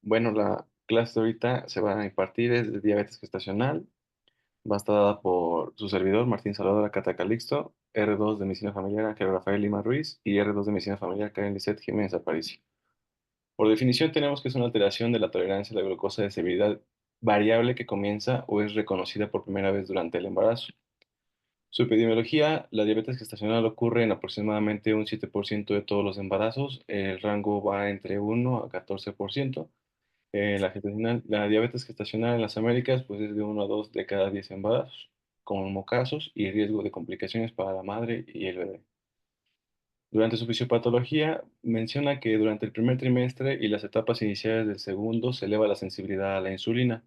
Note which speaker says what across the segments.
Speaker 1: Bueno, la clase de ahorita se va a impartir es de diabetes gestacional. Va a estar dada por su servidor, Martín Salvador Acata Calixto, R2 de Medicina Familiar, Ángel Rafael Lima Ruiz, y R2 de Medicina Familiar, Karen Lisset Jiménez Aparicio. Por definición, tenemos que es una alteración de la tolerancia a la glucosa de severidad variable que comienza o es reconocida por primera vez durante el embarazo. Su epidemiología, la diabetes gestacional ocurre en aproximadamente un 7% de todos los embarazos. El rango va entre 1 a 14%. La diabetes gestacional en las Américas pues es de 1 a 2 de cada 10 embarazos, como casos y riesgo de complicaciones para la madre y el bebé. Durante su fisiopatología, menciona que durante el primer trimestre y las etapas iniciales del segundo se eleva la sensibilidad a la insulina,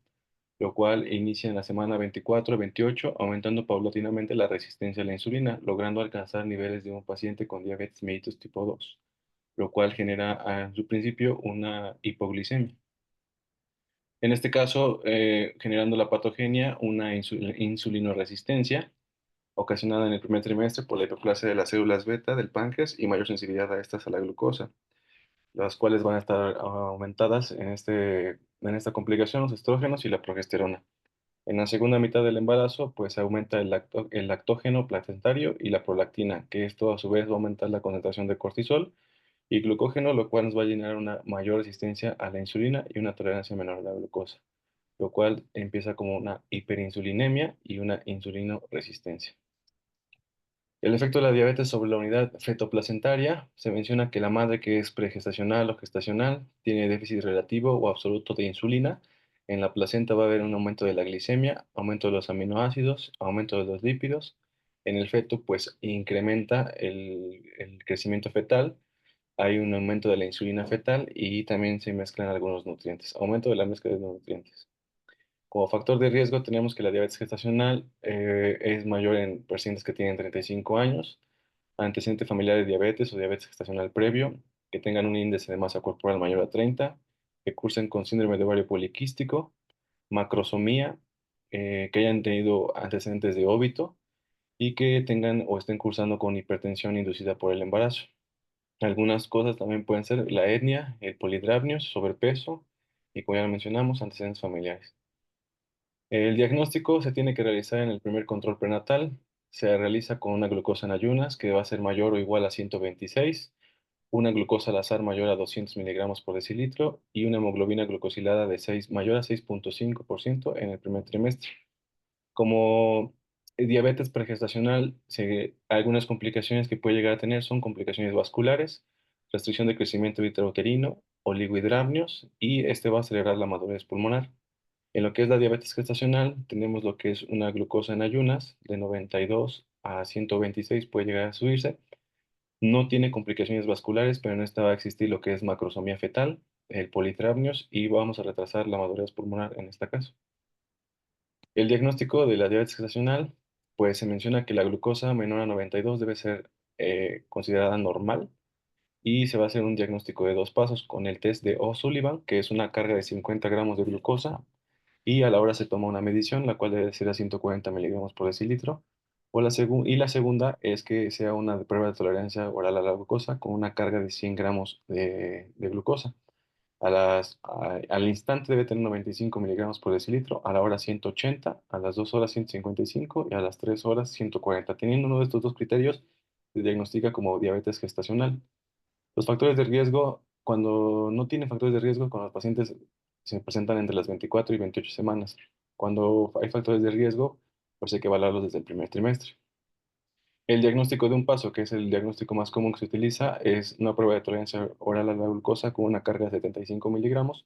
Speaker 1: lo cual inicia en la semana 24 a 28, aumentando paulatinamente la resistencia a la insulina, logrando alcanzar niveles de un paciente con diabetes mellitus tipo 2, lo cual genera en su principio una hipoglicemia. En este caso, generando la patogenia, una insulinoresistencia ocasionada en el primer trimestre por la hiperplasia de las células beta del páncreas y mayor sensibilidad a estas a la glucosa, las cuales van a estar aumentadas en esta complicación, los estrógenos y la progesterona. En la segunda mitad del embarazo, pues aumenta el lactógeno placentario y la prolactina, que esto a su vez va a aumentar la concentración de cortisol y glucógeno, lo cual nos va a generar una mayor resistencia a la insulina y una tolerancia menor a la glucosa, lo cual empieza como una hiperinsulinemia y una insulinoresistencia. El efecto de la diabetes sobre la unidad fetoplacentaria, se menciona que la madre que es pregestacional o gestacional tiene déficit relativo o absoluto de insulina. En la placenta va a haber un aumento de la glicemia, aumento de los aminoácidos, aumento de los lípidos. En el feto, pues incrementa el crecimiento fetal, hay un aumento de la insulina fetal y también se mezclan algunos nutrientes, aumento de la mezcla de los nutrientes. Como factor de riesgo tenemos que la diabetes gestacional es mayor en pacientes que tienen 35 años, antecedente familiar de diabetes o diabetes gestacional previo, que tengan un índice de masa corporal mayor a 30, que cursen con síndrome de ovario poliquístico, macrosomía, que hayan tenido antecedentes de óbito y que tengan o estén cursando con hipertensión inducida por el embarazo. Algunas cosas también pueden ser la etnia, el polidrapnios, sobrepeso y, como ya lo mencionamos, antecedentes familiares. El diagnóstico se tiene que realizar en el primer control prenatal. Se realiza con una glucosa en ayunas que va a ser mayor o igual a 126, una glucosa al azar mayor a 200 miligramos por decilitro y una hemoglobina glucosilada de 6 mayor a 6,5% en el primer trimestre. Como diabetes pregestacional, algunas complicaciones que puede llegar a tener son complicaciones vasculares, restricción de crecimiento intrauterino, oligohidramnios y este va a acelerar la madurez pulmonar. En lo que es la diabetes gestacional, tenemos lo que es una glucosa en ayunas de 92 a 126, puede llegar a subirse. No tiene complicaciones vasculares, pero en esta va a existir lo que es macrosomía fetal, el politrapnios y vamos a retrasar la madurez pulmonar en este caso. El diagnóstico de la diabetes gestacional, pues se menciona que la glucosa menor a 92 debe ser considerada normal y se va a hacer un diagnóstico de dos pasos con el test de O'Sullivan, que es una carga de 50 gramos de glucosa y a la hora se toma una medición, la cual debe ser a 140 miligramos por decilitro. Y la segunda es que sea una prueba de tolerancia oral a la glucosa con una carga de 100 gramos de glucosa. Al instante debe tener 95 miligramos por decilitro, a la hora 180, a las 2 horas 155 y a las 3 horas 140. Teniendo uno de estos dos criterios, se diagnostica como diabetes gestacional. Los factores de riesgo, cuando no tienen factores de riesgo, con los pacientes se presentan entre las 24 y 28 semanas. Cuando hay factores de riesgo, pues hay que evaluarlos desde el primer trimestre. El diagnóstico de un paso, que es el diagnóstico más común que se utiliza, es una prueba de tolerancia oral a la glucosa con una carga de 75 miligramos,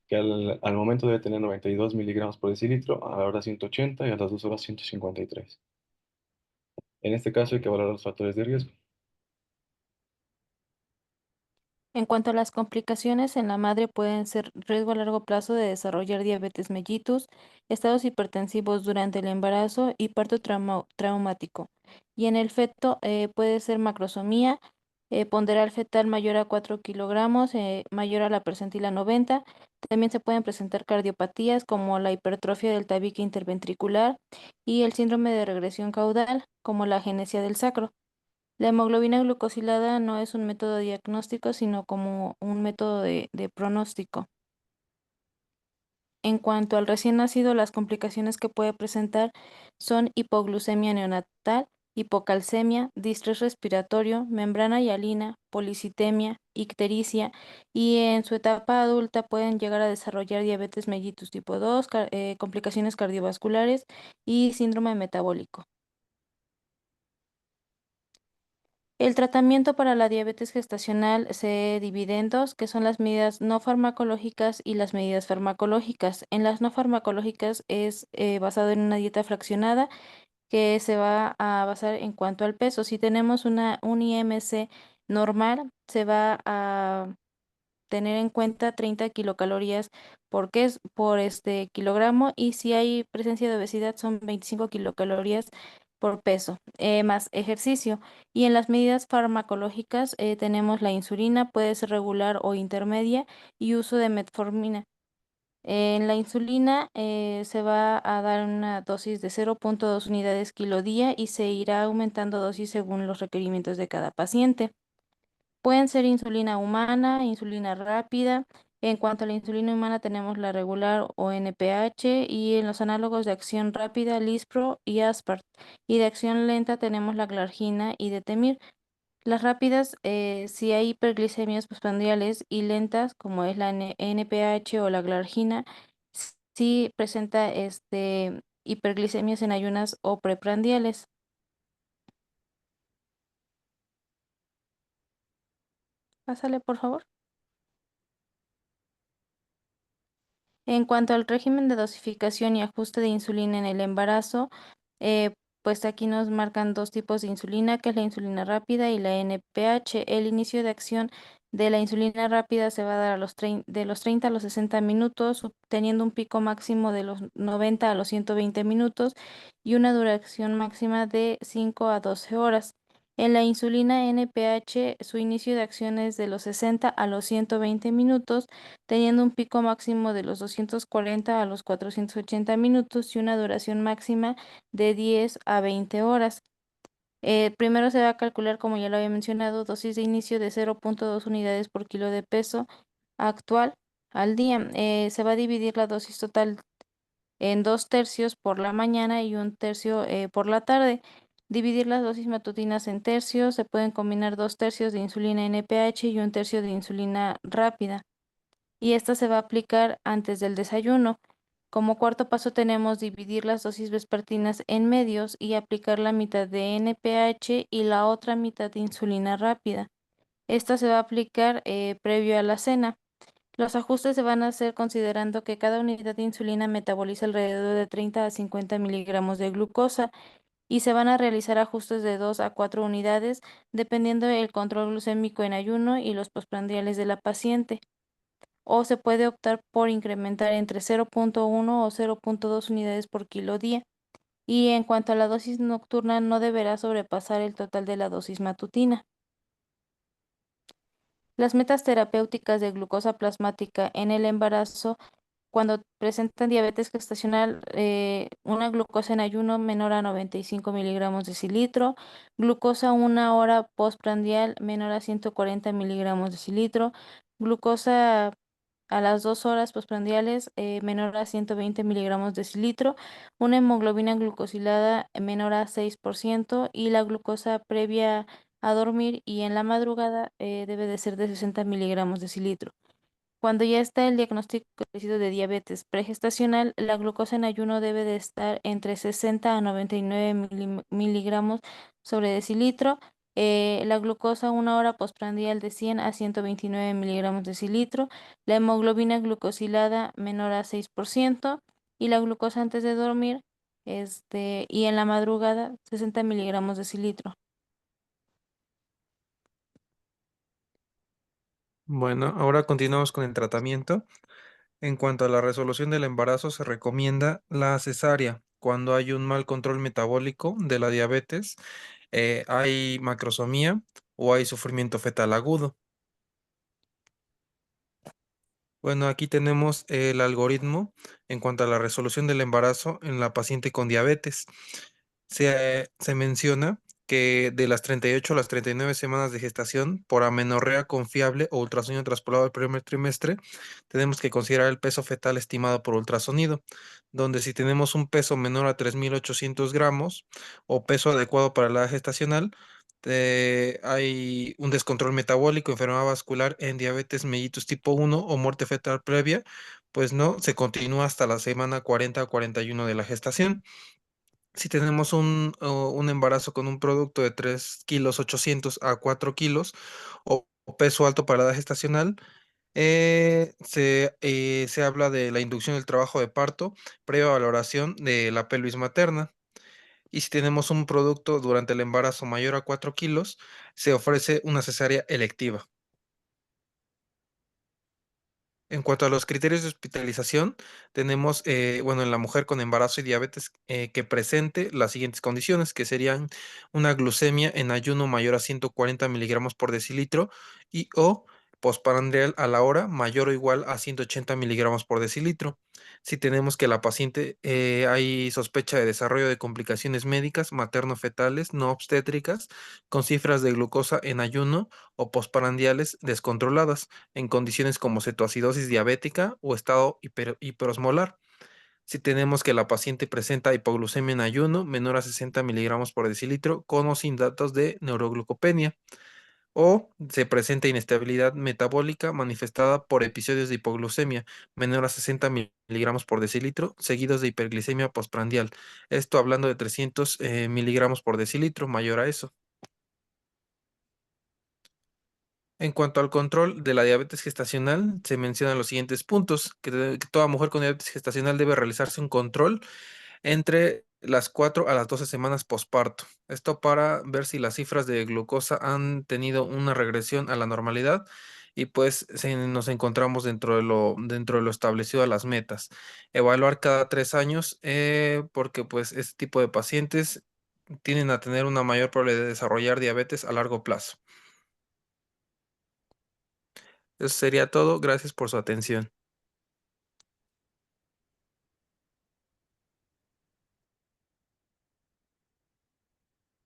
Speaker 1: que al momento debe tener 92 miligramos por decilitro, a la hora 180 y a las 2 horas 153. En este caso hay que evaluar los factores de riesgo.
Speaker 2: En cuanto a las complicaciones en la madre pueden ser riesgo a largo plazo de desarrollar diabetes mellitus, estados hipertensivos durante el embarazo y parto traumático. Y en el feto puede ser macrosomía, ponderal fetal mayor a 4 kilogramos, mayor a la percentila 90. También se pueden presentar cardiopatías como la hipertrofia del tabique interventricular y el síndrome de regresión caudal, como la agenesia del sacro. La hemoglobina glucosilada no es un método diagnóstico, sino como un método de pronóstico. En cuanto al recién nacido, las complicaciones que puede presentar son hipoglucemia neonatal, hipocalcemia, distrés respiratorio, membrana hialina, policitemia, ictericia y en su etapa adulta pueden llegar a desarrollar diabetes mellitus tipo 2, complicaciones cardiovasculares y síndrome metabólico. El tratamiento para la diabetes gestacional se divide en dos, que son las medidas no farmacológicas y las medidas farmacológicas. En las no farmacológicas es basado en una dieta fraccionada que se va a basar en cuanto al peso. Si tenemos un IMC normal, se va a tener en cuenta 30 kilocalorías por este kilogramo y si hay presencia de obesidad son 25 kilocalorías por peso, más ejercicio. Y en las medidas farmacológicas tenemos la insulina, puede ser regular o intermedia y uso de metformina. En la insulina se va a dar una dosis de 0,2 unidades kilo día y se irá aumentando dosis según los requerimientos de cada paciente. Pueden ser insulina humana, insulina rápida. En cuanto a la insulina humana, tenemos la regular o NPH y en los análogos de acción rápida, Lispro y Aspart. Y de acción lenta tenemos la Glargina y Detemir. Las rápidas, si hay hiperglicemias postprandiales y lentas, como es la NPH o la Glargina, sí presenta hiperglicemias en ayunas o preprandiales. Pásale, por favor. En cuanto al régimen de dosificación y ajuste de insulina en el embarazo, eh, pues aquí nos marcan dos tipos de insulina, que es la insulina rápida y la NPH. El inicio de acción de la insulina rápida se va a dar de los 30 a los 60 minutos, teniendo un pico máximo de los 90 a los 120 minutos y una duración máxima de 5 a 12 horas. En la insulina NPH, su inicio de acción es de los 60 a los 120 minutos teniendo un pico máximo de los 240 a los 480 minutos y una duración máxima de 10 a 20 horas. Primero se va a calcular, como ya lo había mencionado, dosis de inicio de 0,2 unidades por kilo de peso actual al día. Se va a dividir la dosis total en 2 tercios por la mañana y 1 tercio por la tarde. Dividir las dosis matutinas en tercios, se pueden combinar 2 tercios de insulina NPH y 1 tercio de insulina rápida y esta se va a aplicar antes del desayuno. Como cuarto paso tenemos dividir las dosis vespertinas en medios y aplicar la mitad de NPH y la otra mitad de insulina rápida. Esta se va a aplicar previo a la cena. Los ajustes se van a hacer considerando que cada unidad de insulina metaboliza alrededor de 30 a 50 miligramos de glucosa y se van a realizar ajustes de 2 a 4 unidades dependiendo del control glucémico en ayuno y los postprandiales de la paciente o se puede optar por incrementar entre 0,1 o 0,2 unidades por kilo día. Y en cuanto a la dosis nocturna, no deberá sobrepasar el total de la dosis matutina. Las metas terapéuticas de glucosa plasmática en el embarazo, cuando presentan diabetes gestacional, una glucosa en ayuno menor a 95 miligramos decilitro, glucosa 1 hora postprandial menor a 140 miligramos decilitro, glucosa a las 2 horas postprandiales menor a 120 miligramos decilitro, una hemoglobina glucosilada menor a 6% y la glucosa previa a dormir y en la madrugada debe de ser de 60 miligramos decilitro. Cuando ya está el diagnóstico establecido de diabetes pregestacional, la glucosa en ayuno debe de estar entre 60 a 99 miligramos sobre decilitro. La glucosa 1 hora postprandial de 100 a 129 miligramos decilitro. La hemoglobina glucosilada menor a 6% y la glucosa antes de dormir y en la madrugada 60 miligramos decilitro.
Speaker 3: Bueno, ahora continuamos con el tratamiento. En cuanto a la resolución del embarazo, se recomienda la cesárea cuando hay un mal control metabólico de la diabetes, hay macrosomía o hay sufrimiento fetal agudo. Bueno, aquí tenemos el algoritmo en cuanto a la resolución del embarazo en la paciente con diabetes. Se menciona que de las 38 a las 39 semanas de gestación, por amenorrea confiable o ultrasonido traspolado al primer trimestre, tenemos que considerar el peso fetal estimado por ultrasonido, donde si tenemos un peso menor a 3.800 gramos o peso adecuado para la edad gestacional, hay un descontrol metabólico, enfermedad vascular en diabetes mellitus tipo 1 o muerte fetal previa, pues no, se continúa hasta la semana 40 o 41 de la gestación. Si tenemos un embarazo con un producto de 3 kilos 800 a 4 kilos o peso alto para la edad gestacional, se habla de la inducción del trabajo de parto previa valoración de la pelvis materna. Y si tenemos un producto durante el embarazo mayor a 4 kilos, se ofrece una cesárea electiva. En cuanto a los criterios de hospitalización, tenemos, bueno, en la mujer con embarazo y diabetes que presente las siguientes condiciones, que serían una glucemia en ayuno mayor a 140 miligramos por decilitro y o postprandial a la hora mayor o igual a 180 miligramos por decilitro. Si tenemos que la paciente hay sospecha de desarrollo de complicaciones médicas materno-fetales no obstétricas con cifras de glucosa en ayuno o postprandiales descontroladas en condiciones como cetoacidosis diabética o estado hiperosmolar. Si tenemos que la paciente presenta hipoglucemia en ayuno menor a 60 miligramos por decilitro con o sin datos de neuroglucopenia o se presenta inestabilidad metabólica manifestada por episodios de hipoglucemia menor a 60 miligramos por decilitro seguidos de hiperglicemia postprandial. Esto hablando de 300 miligramos por decilitro mayor a eso. En cuanto al control de la diabetes gestacional, se mencionan los siguientes puntos, que toda mujer con diabetes gestacional debe realizarse un control entre las 4 a las 12 semanas posparto. Esto para ver si las cifras de glucosa han tenido una regresión a la normalidad y pues nos encontramos dentro de lo establecido a las metas. Evaluar cada 3 años porque pues este tipo de pacientes tienden a tener una mayor probabilidad de desarrollar diabetes a largo plazo. Eso sería todo. Gracias por su atención.